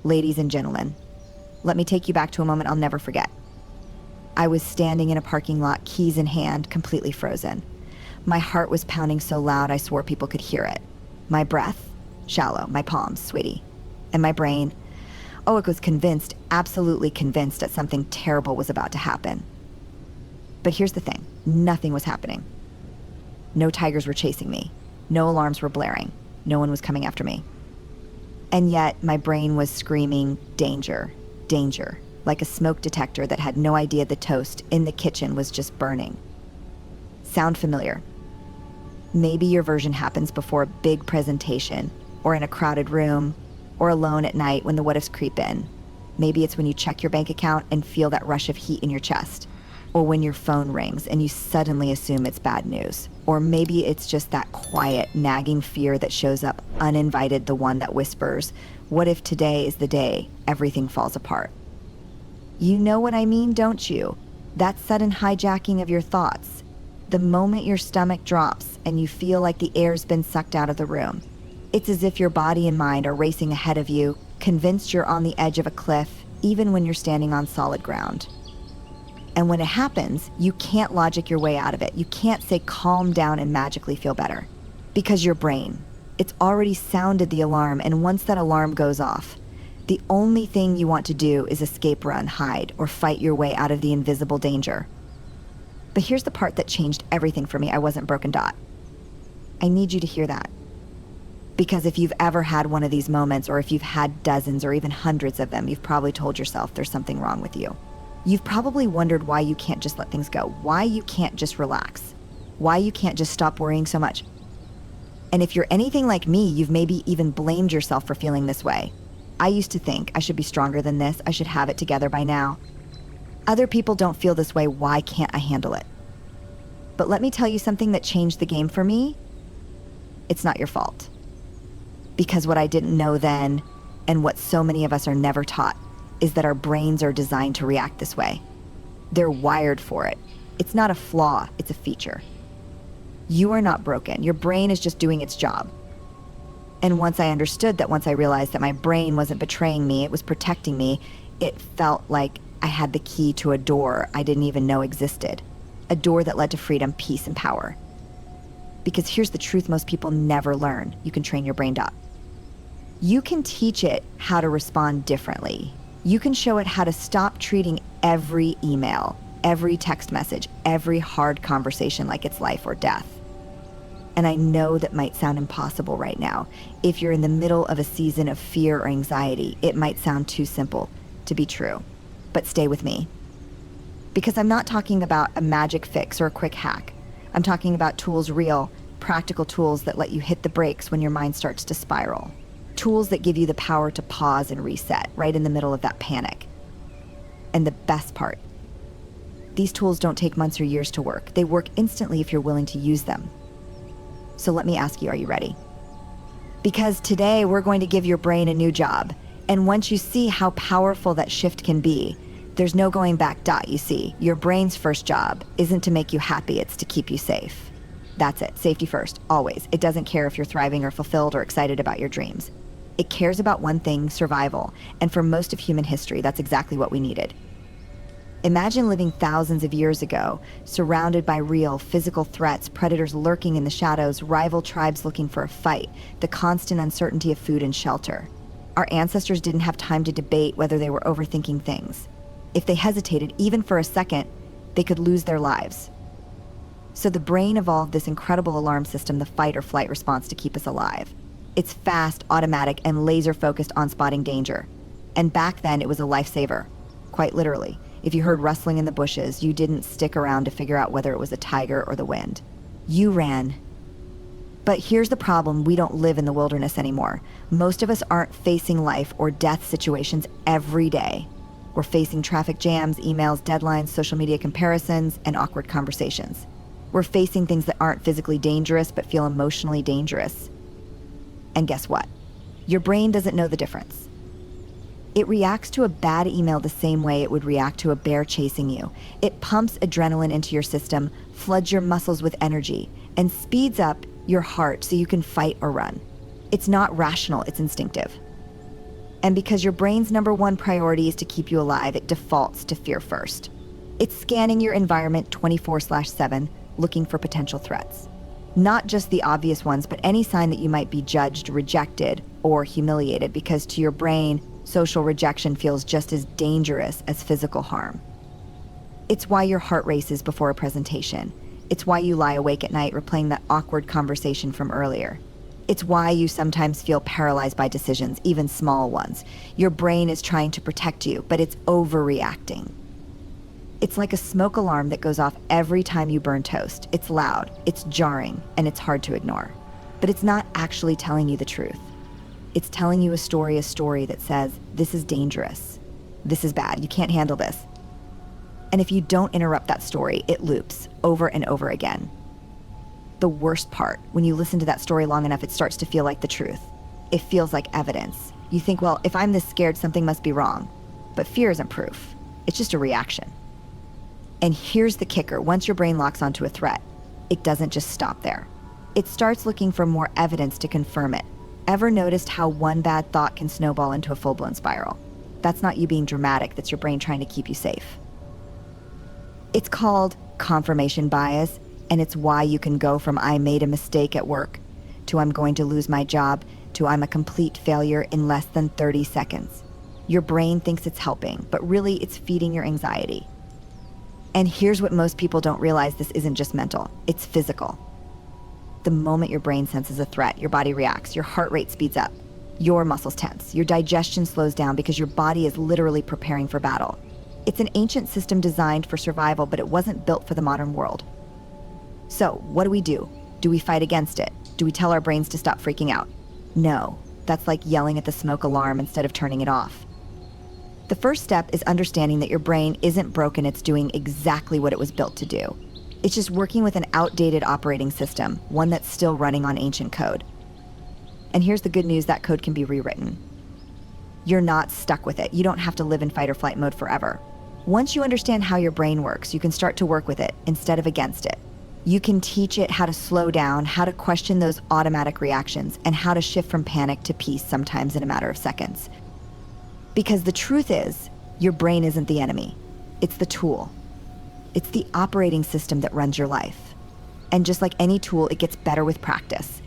Ladies and gentlemen, let me take you back to a moment I'll never forget. I was standing in a parking lot, keys in hand, completely frozen. My heart was pounding so loud I swore people could hear it. My breath, shallow, my palms, sweaty. And my brain, oh, it was convinced, absolutely convinced that something terrible was about to happen. But here's the thing, nothing was happening. No tigers were chasing me. No alarms were blaring. No one was coming after me. And yet my brain was screaming, danger, danger, like a smoke detector that had no idea the toast in the kitchen was just burning. Sound familiar? Maybe your version happens before a big presentation, or in a crowded room, or alone at night when the what-ifs creep in. Maybe it's when you check your bank account and feel that rush of heat in your chest, or when your phone rings and you suddenly assume it's bad news. Or maybe it's just that quiet, nagging fear that shows up uninvited, the one that whispers, what if today is the day everything falls apart? You know what I mean, don't you? That sudden hijacking of your thoughts. The moment your stomach drops and you feel like the air's been sucked out of the room. It's as if your body and mind are racing ahead of you, convinced you're on the edge of a cliff, even when you're standing on solid ground. And when it happens, you can't logic your way out of it. You can't say calm down and magically feel better. Because your brain, it's already sounded the alarm, and once that alarm goes off, the only thing you want to do is escape, run, hide, or fight your way out of the invisible danger. But here's the part that changed everything for me. I wasn't broken dot. I need you to hear that. Because if you've ever had one of these moments, or if you've had dozens or even hundreds of them, you've probably told yourself there's something wrong with you. You've probably wondered why you can't just let things go, why you can't just relax, why you can't just stop worrying so much. And if you're anything like me, you've maybe even blamed yourself for feeling this way. I used to think I should be stronger than this, I should have it together by now. Other people don't feel this way, why can't I handle it? But let me tell you something that changed the game for me. It's not your fault. Because what I didn't know then, and what so many of us are never taught, is that our brains are designed to react this way. They're wired for it. It's not a flaw, it's a feature. You are not broken. Your brain is just doing its job. And once I understood that, once I realized that my brain wasn't betraying me, it was protecting me, it felt like I had the key to a door I didn't even know existed. A door that led to freedom, peace, and power. Because here's the truth most people never learn. You can train your brain dot. You can teach it how to respond differently. You can show it how to stop treating every email, every text message, every hard conversation like it's life or death. And I know that might sound impossible right now. If you're in the middle of a season of fear or anxiety, it might sound too simple to be true. But stay with me. Because I'm not talking about a magic fix or a quick hack. I'm talking about tools, real, practical tools that let you hit the brakes when your mind starts to spiral. Tools that give you the power to pause and reset right in the middle of that panic. And the best part, these tools don't take months or years to work. They work instantly if you're willing to use them. So let me ask you, are you ready? Because today we're going to give your brain a new job. And once you see how powerful that shift can be, there's no going back dot, you see. Your brain's first job isn't to make you happy, it's to keep you safe. That's it, safety first, always. It doesn't care if you're thriving or fulfilled or excited about your dreams. It cares about one thing, survival. And for most of human history, that's exactly what we needed. Imagine living thousands of years ago, surrounded by real physical threats, predators lurking in the shadows, rival tribes looking for a fight, the constant uncertainty of food and shelter. Our ancestors didn't have time to debate whether they were overthinking things. If they hesitated, even for a second, they could lose their lives. So the brain evolved this incredible alarm system, the fight or flight response, to keep us alive. It's fast, automatic, and laser-focused on spotting danger. And back then, it was a lifesaver, quite literally. If you heard rustling in the bushes, you didn't stick around to figure out whether it was a tiger or the wind. You ran. But here's the problem, we don't live in the wilderness anymore. Most of us aren't facing life or death situations every day. We're facing traffic jams, emails, deadlines, social media comparisons, and awkward conversations. We're facing things that aren't physically dangerous but feel emotionally dangerous. And guess what? Your brain doesn't know the difference. It reacts to a bad email the same way it would react to a bear chasing you. It pumps adrenaline into your system, floods your muscles with energy, and speeds up your heart so you can fight or run. It's not rational, it's instinctive. And because your brain's number one priority is to keep you alive, it defaults to fear first. It's scanning your environment 24/7, looking for potential threats. Not just the obvious ones, but any sign that you might be judged, rejected, or humiliated, because to your brain, social rejection feels just as dangerous as physical harm. It's why your heart races before a presentation. It's why you lie awake at night replaying that awkward conversation from earlier. It's why you sometimes feel paralyzed by decisions, even small ones. Your brain is trying to protect you, but it's overreacting. It's like a smoke alarm that goes off every time you burn toast. It's loud, it's jarring, and it's hard to ignore. But it's not actually telling you the truth. It's telling you a story that says, this is dangerous. This is bad. You can't handle this. And if you don't interrupt that story, it loops over and over again. The worst part, when you listen to that story long enough, it starts to feel like the truth. It feels like evidence. You think, well, if I'm this scared, something must be wrong. But fear isn't proof. It's just a reaction. And here's the kicker. Once your brain locks onto a threat, it doesn't just stop there. It starts looking for more evidence to confirm it. Ever noticed how one bad thought can snowball into a full-blown spiral? That's not you being dramatic. That's your brain trying to keep you safe. It's called confirmation bias, and it's why you can go from I made a mistake at work to I'm going to lose my job to I'm a complete failure in less than 30 seconds. Your brain thinks it's helping, but really it's feeding your anxiety. And here's what most people don't realize: this isn't just mental, it's physical. The moment your brain senses a threat, your body reacts, your heart rate speeds up, your muscles tense, your digestion slows down because your body is literally preparing for battle. It's an ancient system designed for survival, but it wasn't built for the modern world. So, what do? Do we fight against it? Do we tell our brains to stop freaking out? No, that's like yelling at the smoke alarm instead of turning it off. The first step is understanding that your brain isn't broken, it's doing exactly what it was built to do. It's just working with an outdated operating system, one that's still running on ancient code. And here's the good news: that code can be rewritten. You're not stuck with it. You don't have to live in fight or flight mode forever. Once you understand how your brain works, you can start to work with it instead of against it. You can teach it how to slow down, how to question those automatic reactions, and how to shift from panic to peace, sometimes in a matter of seconds. Because the truth is, your brain isn't the enemy. It's the tool. It's the operating system that runs your life. And just like any tool, it gets better with practice.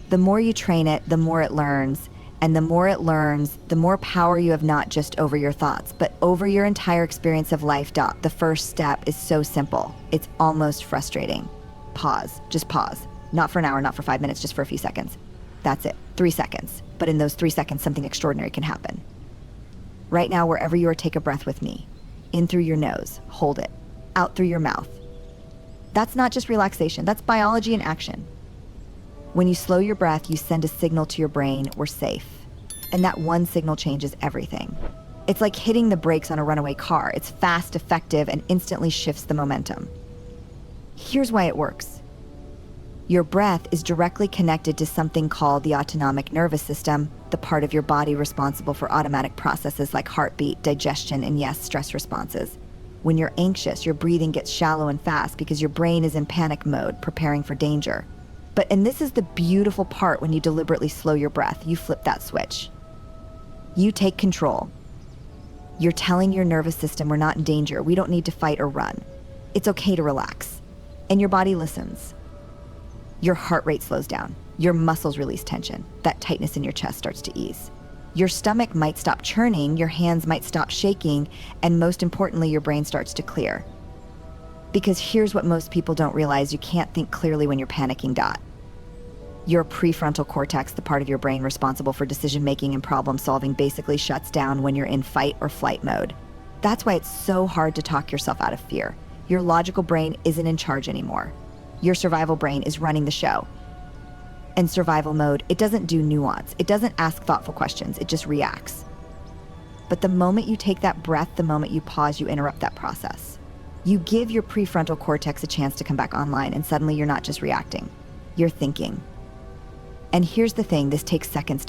The more you train it, the more it learns. And the more it learns, the more power you have, not just over your thoughts, but over your entire experience of life. The first step is so simple. It's almost frustrating. Pause. Just pause. Not for an hour, not for 5 minutes, just for a few seconds. That's it. 3 seconds. But in those 3 seconds, something extraordinary can happen. Right now, wherever you are, take a breath with me. In through your nose. Hold it. Out through your mouth. That's not just relaxation. That's biology in action. When you slow your breath, you send a signal to your brain, we're safe. And that one signal changes everything. It's like hitting the brakes on a runaway car. It's fast, effective, and instantly shifts the momentum. Here's why it works. Your breath is directly connected to something called the autonomic nervous system, the part of your body responsible for automatic processes like heartbeat, digestion, and yes, stress responses. When you're anxious, your breathing gets shallow and fast because your brain is in panic mode, preparing for danger. And this is the beautiful part: when you deliberately slow your breath, you flip that switch. You take control. You're telling your nervous system, we're not in danger, we don't need to fight or run. It's okay to relax. And your body listens. Your heart rate slows down. Your muscles release tension. That tightness in your chest starts to ease. Your stomach might stop churning, your hands might stop shaking, and most importantly, your brain starts to clear. Because here's what most people don't realize: you can't think clearly when you're panicking. Your prefrontal cortex, the part of your brain responsible for decision-making and problem-solving, basically shuts down when you're in fight or flight mode. That's why it's so hard to talk yourself out of fear. Your logical brain isn't in charge anymore. Your survival brain is running the show. In survival mode, it doesn't do nuance. It doesn't ask thoughtful questions. It just reacts. But the moment you take that breath, the moment you pause, you interrupt that process. You give your prefrontal cortex a chance to come back online, and suddenly you're not just reacting. You're thinking. And here's the thing, this takes seconds.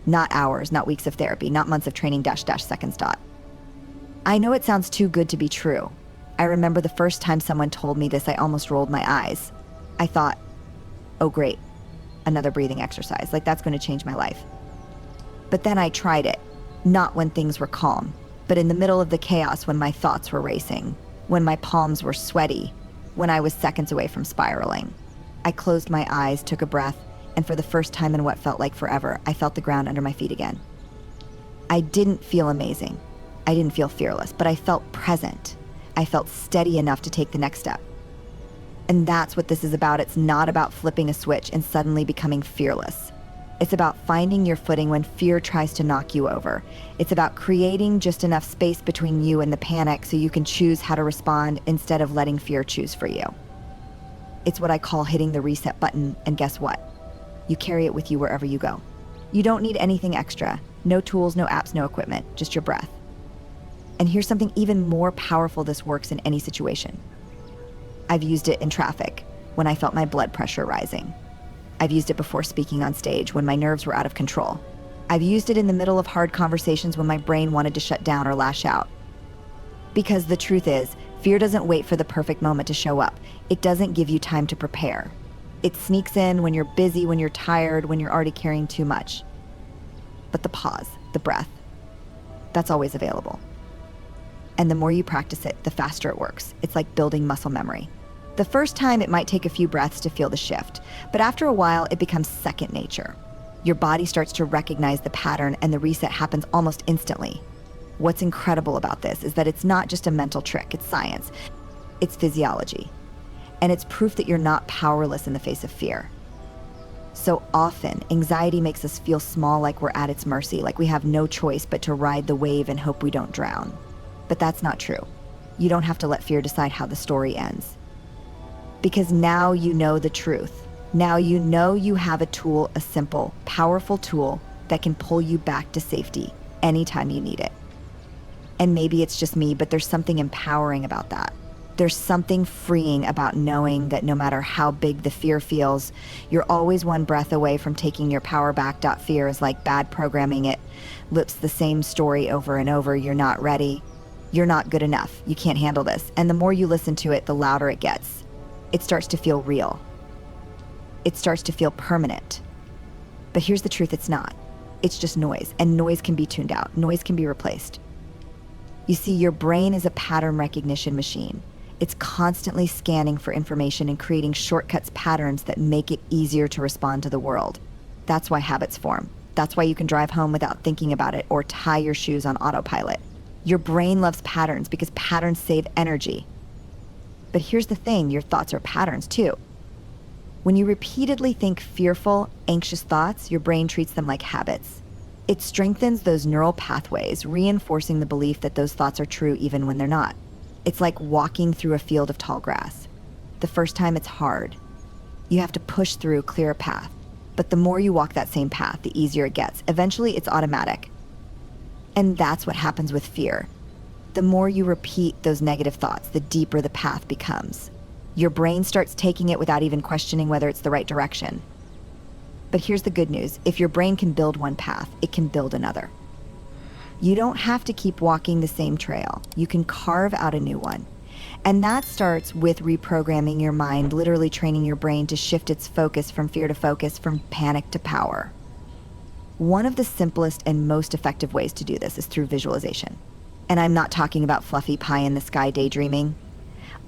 Not hours, not weeks of therapy, not months of training, seconds. I know it sounds too good to be true. I remember the first time someone told me this, I almost rolled my eyes. I thought, oh great, another breathing exercise, like that's going to change my life. But then I tried it, not when things were calm, but in the middle of the chaos when my thoughts were racing, when my palms were sweaty, when I was seconds away from spiraling. I closed my eyes, took a breath, and for the first time in what felt like forever, I felt the ground under my feet again. I didn't feel amazing. I didn't feel fearless, but I felt present. I felt steady enough to take the next step. And that's what this is about. It's not about flipping a switch and suddenly becoming fearless. It's about finding your footing when fear tries to knock you over. It's about creating just enough space between you and the panic so you can choose how to respond instead of letting fear choose for you. It's what I call hitting the reset button, and guess what? You carry it with you wherever you go. You don't need anything extra. No tools, no apps, no equipment, just your breath. And here's something even more powerful: this works in any situation. I've used it in traffic, when I felt my blood pressure rising. I've used it before speaking on stage, when my nerves were out of control. I've used it in the middle of hard conversations when my brain wanted to shut down or lash out. Because the truth is, fear doesn't wait for the perfect moment to show up. It doesn't give you time to prepare. It sneaks in when you're busy, when you're tired, when you're already carrying too much. But the pause, the breath, that's always available. And the more you practice it, the faster it works. It's like building muscle memory. The first time, it might take a few breaths to feel the shift, but after a while, it becomes second nature. Your body starts to recognize the pattern, and the reset happens almost instantly. What's incredible about this is that it's not just a mental trick, it's science. It's physiology. And it's proof that you're not powerless in the face of fear. So often, anxiety makes us feel small, like we're at its mercy, like we have no choice but to ride the wave and hope we don't drown. But that's not true. You don't have to let fear decide how the story ends. Because now you know the truth. Now you know you have a tool, a simple, powerful tool that can pull you back to safety anytime you need it. And maybe it's just me, but there's something empowering about that. There's something freeing about knowing that no matter how big the fear feels, you're always one breath away from taking your power back. Fear is like bad programming. It loops the same story over and over. You're not ready. You're not good enough. You can't handle this. And the more you listen to it, the louder it gets. It starts to feel real. It starts to feel permanent. But here's the truth, it's not. It's just noise, and noise can be tuned out. Noise can be replaced. You see, your brain is a pattern recognition machine. It's constantly scanning for information and creating shortcuts, patterns that make it easier to respond to the world. That's why habits form. That's why you can drive home without thinking about it or tie your shoes on autopilot. Your brain loves patterns because patterns save energy. But here's the thing, your thoughts are patterns too. When you repeatedly think fearful, anxious thoughts, your brain treats them like habits. It strengthens those neural pathways, reinforcing the belief that those thoughts are true even when they're not. It's like walking through a field of tall grass. The first time it's hard. You have to push through, clear a path. But the more you walk that same path, the easier it gets. Eventually, it's automatic. And that's what happens with fear. The more you repeat those negative thoughts, the deeper the path becomes. Your brain starts taking it without even questioning whether it's the right direction. But here's the good news. If your brain can build one path, it can build another. You don't have to keep walking the same trail. You can carve out a new one. And that starts with reprogramming your mind, literally training your brain to shift its focus from fear to focus, from panic to power. One of the simplest and most effective ways to do this is through visualization. And I'm not talking about fluffy pie in the sky daydreaming.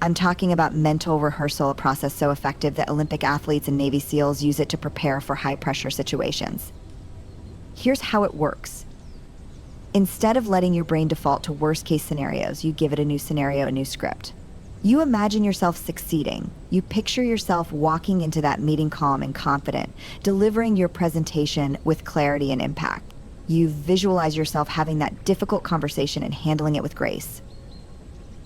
I'm talking about mental rehearsal, a process so effective that Olympic athletes and Navy SEALs use it to prepare for high-pressure situations. Here's how it works. Instead of letting your brain default to worst-case scenarios, you give it a new scenario, a new script. You imagine yourself succeeding. You picture yourself walking into that meeting calm and confident, delivering your presentation with clarity and impact. You visualize yourself having that difficult conversation and handling it with grace.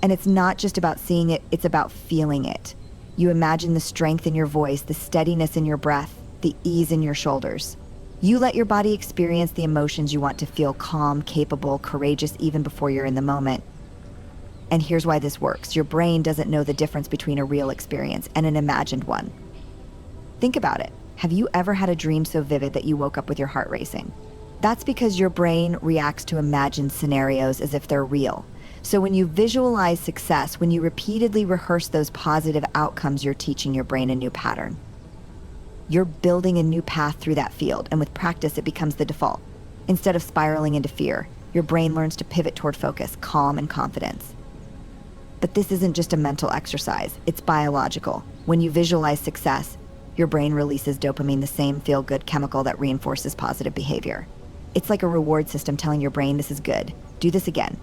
And it's not just about seeing it, it's about feeling it. You imagine the strength in your voice, the steadiness in your breath, the ease in your shoulders. You let your body experience the emotions you want to feel: calm, capable, courageous, even before you're in the moment. And here's why this works. Your brain doesn't know the difference between a real experience and an imagined one. Think about it. Have you ever had a dream so vivid that you woke up with your heart racing? That's because your brain reacts to imagined scenarios as if they're real. So when you visualize success, when you repeatedly rehearse those positive outcomes, you're teaching your brain a new pattern. You're building a new path through that field, and with practice, it becomes the default. Instead of spiraling into fear, your brain learns to pivot toward focus, calm, and confidence. But this isn't just a mental exercise, it's biological. When you visualize success, your brain releases dopamine, the same feel-good chemical that reinforces positive behavior. It's like a reward system telling your brain, this is good, do this again.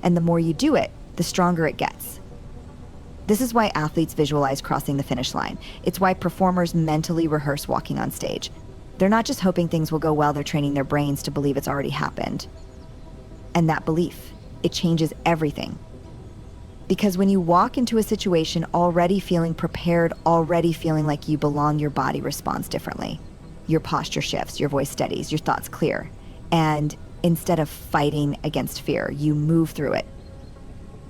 And the more you do it, the stronger it gets. This is why athletes visualize crossing the finish line. It's why performers mentally rehearse walking on stage. They're not just hoping things will go well, they're training their brains to believe it's already happened. And that belief, it changes everything. Because when you walk into a situation already feeling prepared, already feeling like you belong, your body responds differently. Your posture shifts, your voice steadies, your thoughts clear. And instead of fighting against fear, you move through it.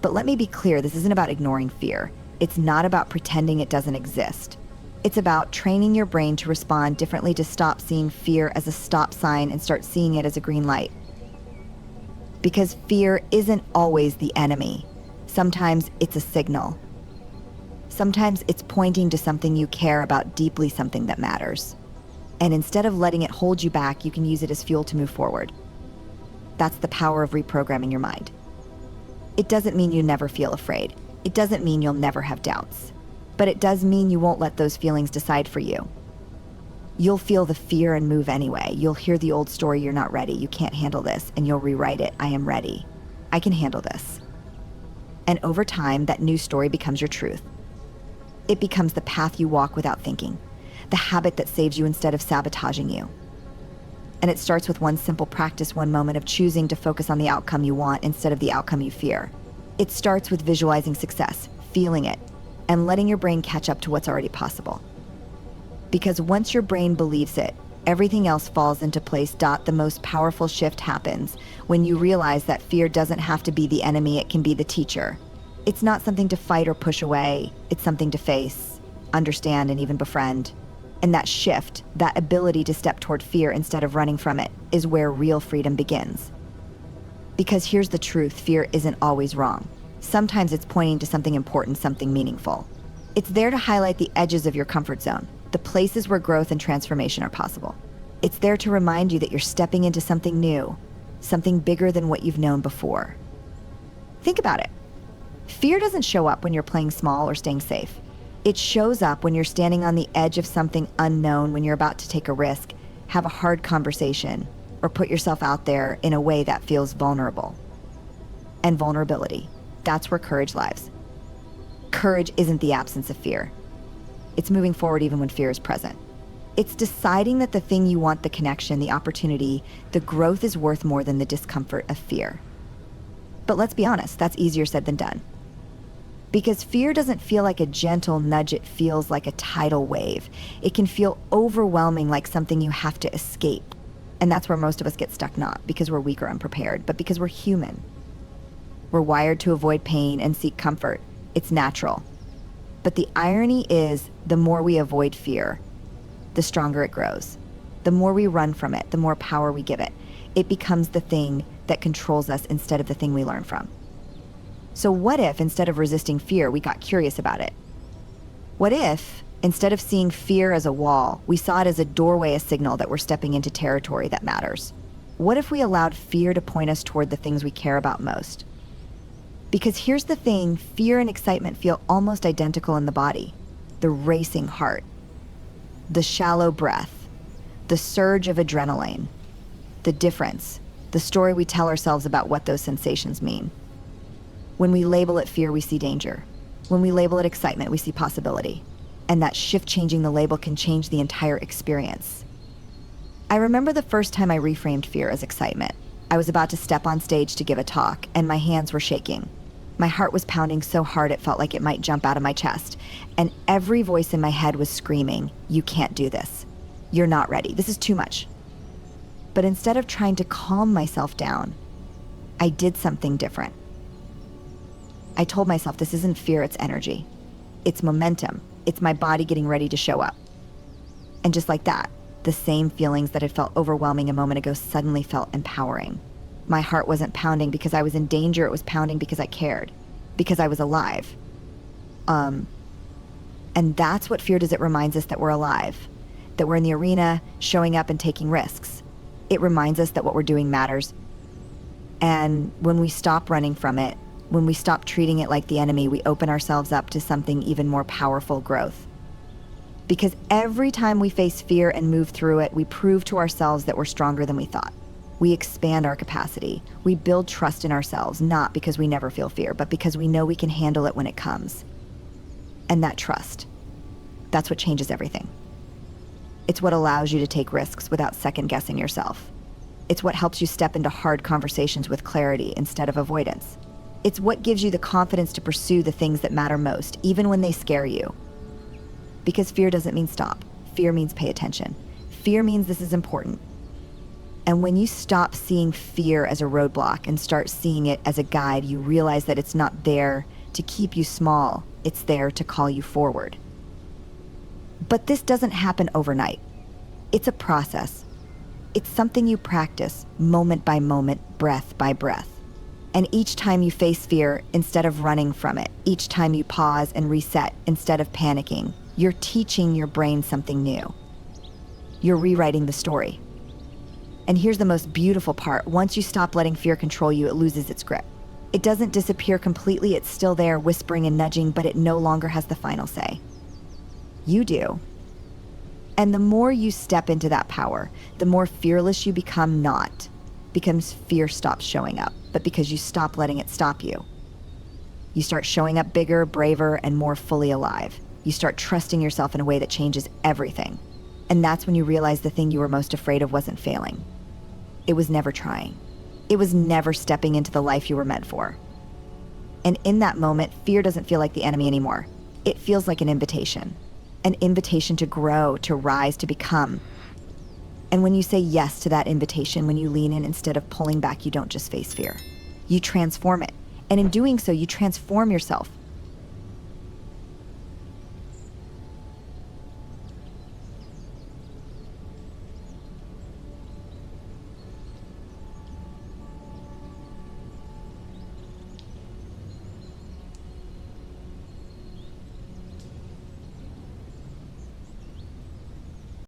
But let me be clear, this isn't about ignoring fear. It's not about pretending it doesn't exist. It's about training your brain to respond differently, to stop seeing fear as a stop sign and start seeing it as a green light. Because fear isn't always the enemy. Sometimes it's a signal. Sometimes it's pointing to something you care about deeply, something that matters. And instead of letting it hold you back, you can use it as fuel to move forward. That's the power of reprogramming your mind. It doesn't mean you never feel afraid. It doesn't mean you'll never have doubts. But it does mean you won't let those feelings decide for you. You'll feel the fear and move anyway. You'll hear the old story, you're not ready, you can't handle this, and you'll rewrite it, I am ready. I can handle this. And over time, that new story becomes your truth. It becomes the path you walk without thinking, the habit that saves you instead of sabotaging you. And it starts with one simple practice, one moment of choosing to focus on the outcome you want instead of the outcome you fear. It starts with visualizing success, feeling it, and letting your brain catch up to what's already possible. Because once your brain believes it, everything else falls into place. The most powerful shift happens when you realize that fear doesn't have to be the enemy, it can be the teacher. It's not something to fight or push away, it's something to face, understand, and even befriend. And that shift, that ability to step toward fear instead of running from it, is where real freedom begins. Because here's the truth, fear isn't always wrong. Sometimes it's pointing to something important, something meaningful. It's there to highlight the edges of your comfort zone, the places where growth and transformation are possible. It's there to remind you that you're stepping into something new, something bigger than what you've known before. Think about it. Fear doesn't show up when you're playing small or staying safe. It shows up when you're standing on the edge of something unknown, when you're about to take a risk, have a hard conversation, or put yourself out there in a way that feels vulnerable. And vulnerability, that's where courage lies. Courage isn't the absence of fear. It's moving forward even when fear is present. It's deciding that the thing you want, the connection, the opportunity, the growth is worth more than the discomfort of fear. But let's be honest, that's easier said than done. Because fear doesn't feel like a gentle nudge, it feels like a tidal wave. It can feel overwhelming, like something you have to escape. And that's where most of us get stuck, not because we're weak or unprepared, but because we're human. We're wired to avoid pain and seek comfort. It's natural. But the irony is, the more we avoid fear, the stronger it grows. The more we run from it, the more power we give it. It becomes the thing that controls us instead of the thing we learn from. So what if, instead of resisting fear, we got curious about it? What if, instead of seeing fear as a wall, we saw it as a doorway, a signal that we're stepping into territory that matters? What if we allowed fear to point us toward the things we care about most? Because here's the thing, fear and excitement feel almost identical in the body. The racing heart, the shallow breath, the surge of adrenaline. The difference, the story we tell ourselves about what those sensations mean. When we label it fear, we see danger. When we label it excitement, we see possibility. And that shift, changing the label, can change the entire experience. I remember the first time I reframed fear as excitement. I was about to step on stage to give a talk, and my hands were shaking. My heart was pounding so hard it felt like it might jump out of my chest. And every voice in my head was screaming, "You can't do this. You're not ready. This is too much." But instead of trying to calm myself down, I did something different. I told myself, this isn't fear, it's energy. It's momentum. It's my body getting ready to show up. And just like that, the same feelings that had felt overwhelming a moment ago suddenly felt empowering. My heart wasn't pounding because I was in danger, it was pounding because I cared, because I was alive. And that's what fear does, it reminds us that we're alive, that we're in the arena, showing up and taking risks. It reminds us that what we're doing matters. And when we stop running from it, when we stop treating it like the enemy, we open ourselves up to something even more powerful: growth. Because every time we face fear and move through it, we prove to ourselves that we're stronger than we thought. We expand our capacity. We build trust in ourselves, not because we never feel fear, but because we know we can handle it when it comes. And that trust, that's what changes everything. It's what allows you to take risks without second-guessing yourself. It's what helps you step into hard conversations with clarity instead of avoidance. It's what gives you the confidence to pursue the things that matter most, even when they scare you. Because fear doesn't mean stop. Fear means pay attention. Fear means this is important. And when you stop seeing fear as a roadblock and start seeing it as a guide, you realize that it's not there to keep you small. It's there to call you forward. But this doesn't happen overnight. It's a process. It's something you practice moment by moment, breath by breath. And each time you face fear, instead of running from it, each time you pause and reset instead of panicking, you're teaching your brain something new. You're rewriting the story. And here's the most beautiful part. Once you stop letting fear control you, it loses its grip. It doesn't disappear completely. It's still there, whispering and nudging, but it no longer has the final say. You do. And the more you step into that power, the more fearless you become, not because fear stops showing up, but because you stop letting it stop you. You start showing up bigger, braver, and more fully alive. You start trusting yourself in a way that changes everything. And that's when you realize the thing you were most afraid of wasn't failing. It was never trying. It was never stepping into the life you were meant for. And in that moment, fear doesn't feel like the enemy anymore. It feels like an invitation to grow, to rise, to become. And when you say yes to that invitation, when you lean in instead of pulling back, you don't just face fear. You transform it. And in doing so, you transform yourself.